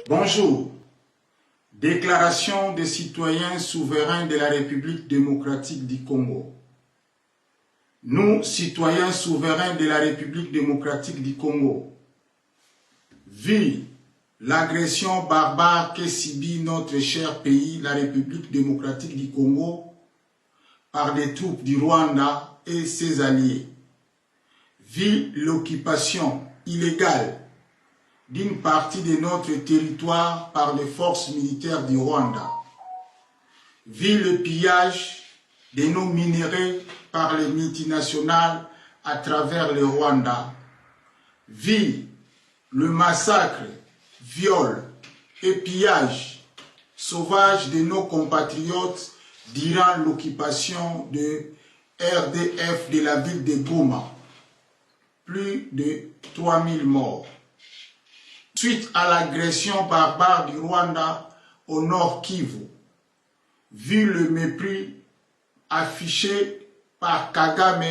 Bonjour. Déclaration des citoyens souverains de la République démocratique du Congo. Nous, citoyens souverains de la République démocratique du Congo, vu l'agression barbare que subit notre cher pays, la République démocratique du Congo, par des troupes du Rwanda et ses alliés, vu l'occupation illégale d'une partie de notre territoire par les forces militaires du Rwanda, vu le pillage de nos minéraux par les multinationales à travers le Rwanda, vu le massacre, viol et pillage sauvage de nos compatriotes durant l'occupation de RDF de la ville de Goma, plus de 3000 morts. Suite à l'agression barbare du Rwanda au nord Kivu, vu le mépris affiché par Kagame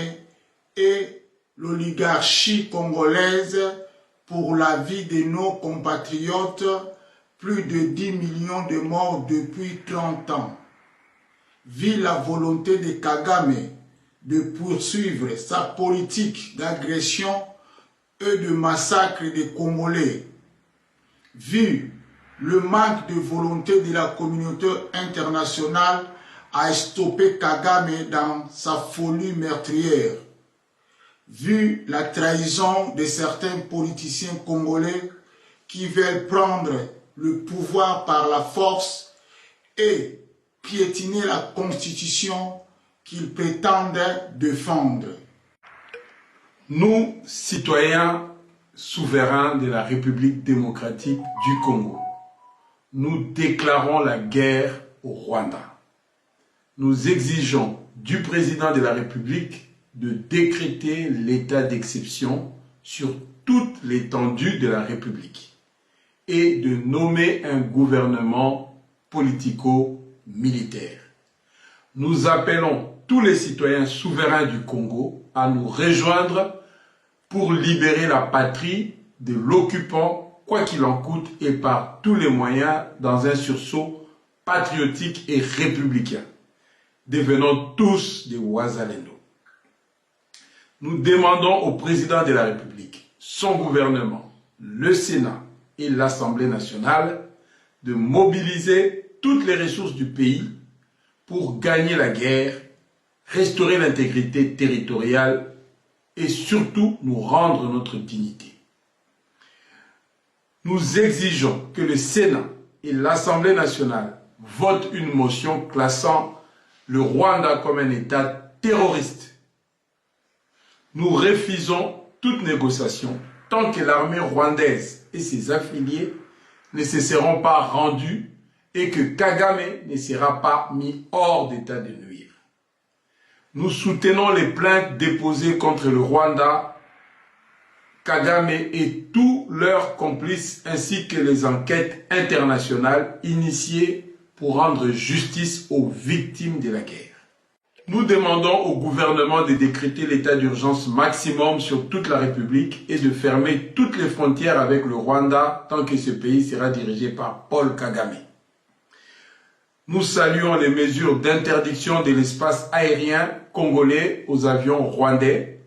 et l'oligarchie congolaise pour la vie de nos compatriotes, plus de 10 millions de morts depuis 30 ans, vu la volonté de Kagame de poursuivre sa politique d'agression et de massacre des Congolais, vu le manque de volonté de la communauté internationale à stopper Kagame dans sa folie meurtrière, vu la trahison de certains politiciens congolais qui veulent prendre le pouvoir par la force et piétiner la constitution qu'ils prétendent défendre. Nous, citoyens souverains de la République démocratique du Congo, nous déclarons la guerre au Rwanda. Nous exigeons du président de la République de décréter l'état d'exception sur toute l'étendue de la République et de nommer un gouvernement politico-militaire. Nous appelons tous les citoyens souverains du Congo à nous rejoindre pour libérer la patrie de l'occupant, quoi qu'il en coûte, et par tous les moyens dans un sursaut patriotique et républicain. Devenons tous des Wazalendo. Nous demandons au président de la République, son gouvernement, le Sénat et l'Assemblée nationale de mobiliser toutes les ressources du pays pour gagner la guerre, restaurer l'intégrité territoriale et surtout nous rendre notre dignité. Nous exigeons que le Sénat et l'Assemblée nationale votent une motion classant le Rwanda comme un État terroriste. Nous refusons toute négociation tant que l'armée rwandaise et ses affiliés ne se seront pas rendus et que Kagame ne sera pas mis hors d'état de nuire. Nous soutenons les plaintes déposées contre le Rwanda, Kagame et tous leurs complices ainsi que les enquêtes internationales initiées pour rendre justice aux victimes de la guerre. Nous demandons au gouvernement de décréter l'état d'urgence maximum sur toute la République et de fermer toutes les frontières avec le Rwanda tant que ce pays sera dirigé par Paul Kagame. Nous saluons les mesures d'interdiction de l'espace aérien congolais aux avions rwandais,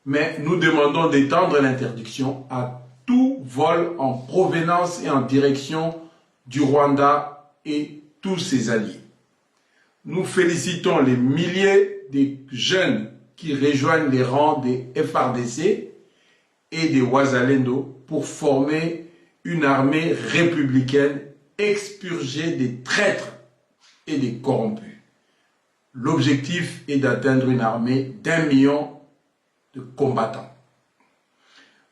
mais nous demandons d'étendre l'interdiction à tout vol en provenance et en direction du Rwanda et tous ses alliés. Nous félicitons les milliers de jeunes qui rejoignent les rangs des FARDC et des Wazalendo pour former une armée républicaine expurgée des traîtres et des corrompus. L'objectif est d'atteindre une armée d'1 million de combattants.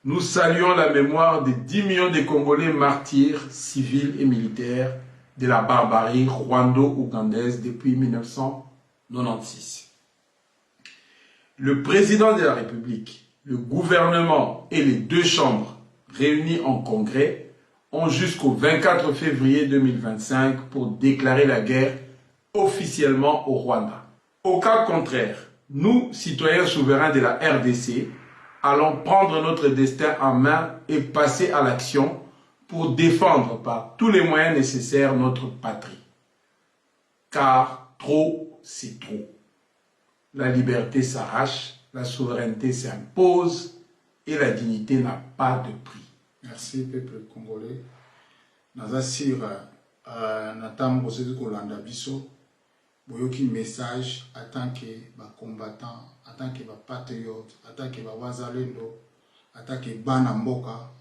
Nous saluons la mémoire des 10 millions de Congolais martyrs civils et militaires de la barbarie rwando-ougandaise depuis 1996. Le président de la République, le gouvernement et les deux chambres réunis en congrès ont jusqu'au 24 février 2025 pour déclarer la guerre officiellement au Rwanda. Au cas contraire, nous, citoyens souverains de la RDC, allons prendre notre destin en main et passer à l'action pour défendre par tous les moyens nécessaires notre patrie. Car trop, c'est trop. La liberté s'arrache, la souveraineté s'impose et la dignité n'a pas de prix. Merci, peuple congolais. Nazasir, Natam Bosedu Kolanda Biso, Boyoki message en tant que combattant, en tant que patriote, en tant que wazalendo, en tant que banamboka,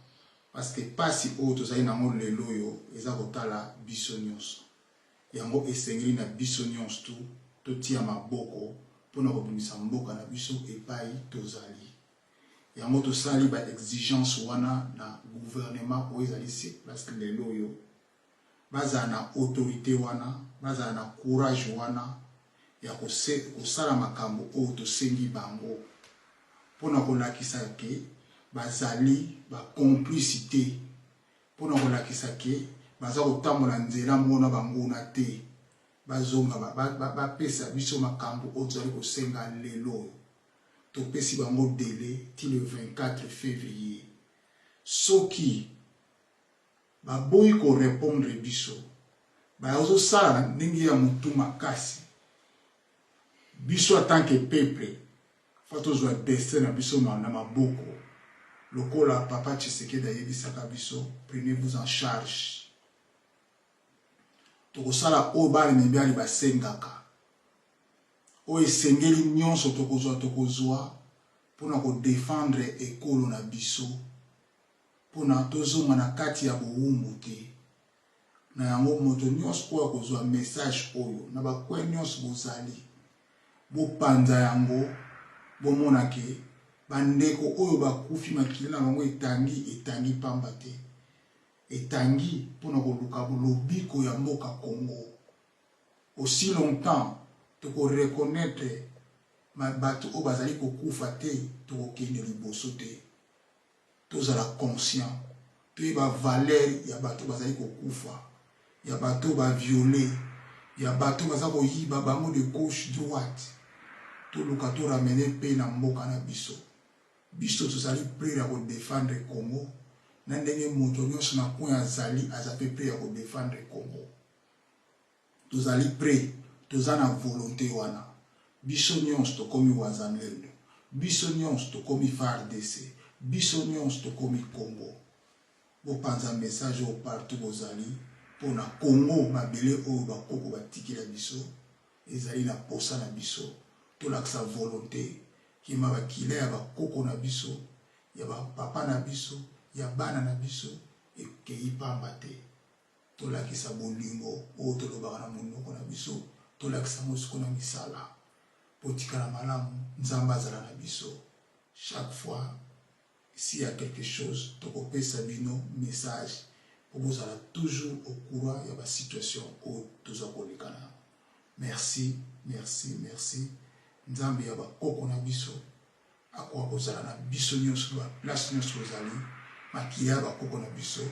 parce que pas si haut, tout ça, il y a un leloyo, ils ont la bisonyos. Il y a un essengri na bisonyos tout tia maboko, pour nous rebondir mboka na biso et pas tozali. Il y a un sali ba exigence wana na gouvernement où ils allaient se placer leloyo. Baza na autorité wana, baza na courage wana, ya kosala makambo o to sengi bango. Pona kolakisa ke bazali ba complicité. Pona kolakisa ke baza kotambola nzela mona bango na te. Bazonga ba pesa biso makambo o zali kosenga lelo. To pesi bango délai ti le 24 février. Soki baboyi ko répondre biso ba ozo sala ndenge ya mutu makasi biso en tant que peuple fato zo destin na biso na maboko lokola papa Tshisekedi ayebisaka biso prenez-vous en charge to sala o bali mbiali basengaka o esengeli nyonso tokozwa pona ko défendre ekolo na biso pona tozonga na kati ya bowumbu te na yango moto nyonso oyo akozwa message oyo na bakwe nyonso bozali bopanza yango bomona ke bandeko oyo bakufi makili na bango etangi pamba te etangi pona koluka lobiko ya mboka Congo aussi longtemps toko reconnaître bato oyo bazali kokufa te tokokende liboso te tozala conscient pe ba valeur ya bato bazali kokufa ya bato ba violer ya bato baza koyiba bango de gauche droite to luka to ramener pe na mboka na biso tozali prêt ya ko défendre Congo na ndenge moto nyonso na coin azali azape prêt ya ko défendre Congo tozali prêt toza na volonté wana biso nyonso tokomi wazalendo biso nyonso tokomi FARDC biso nyonso tokomi Congo bopanza message au partout bozali pona Congo mabele oyo bakoko batikila biso ezali na posa na biso tolakisa volonté kima bakila ya bakoko na biso ya papa na biso ya bana na biso ekei pamba te tolakisa bolingo oyo tolobaka na monoko na biso tolakisa mosiko na misala potikala malamu nzamba azala na biso chaque fois s'il y a quelque chose, tokopé Sabino message pour vous aller toujours au courant de la situation où tous les canaux. Merci, merci, merci. Nzambe yaba koko na biso akwa kozala na biso nyonso la place nyonso ozali makiya ba koko na biso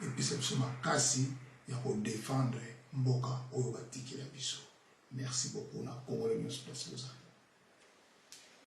et puis c'est biso makasi ya ko défendre mboka oyo batiki la biso. Merci beaucoup na Congo nyonso place ozali.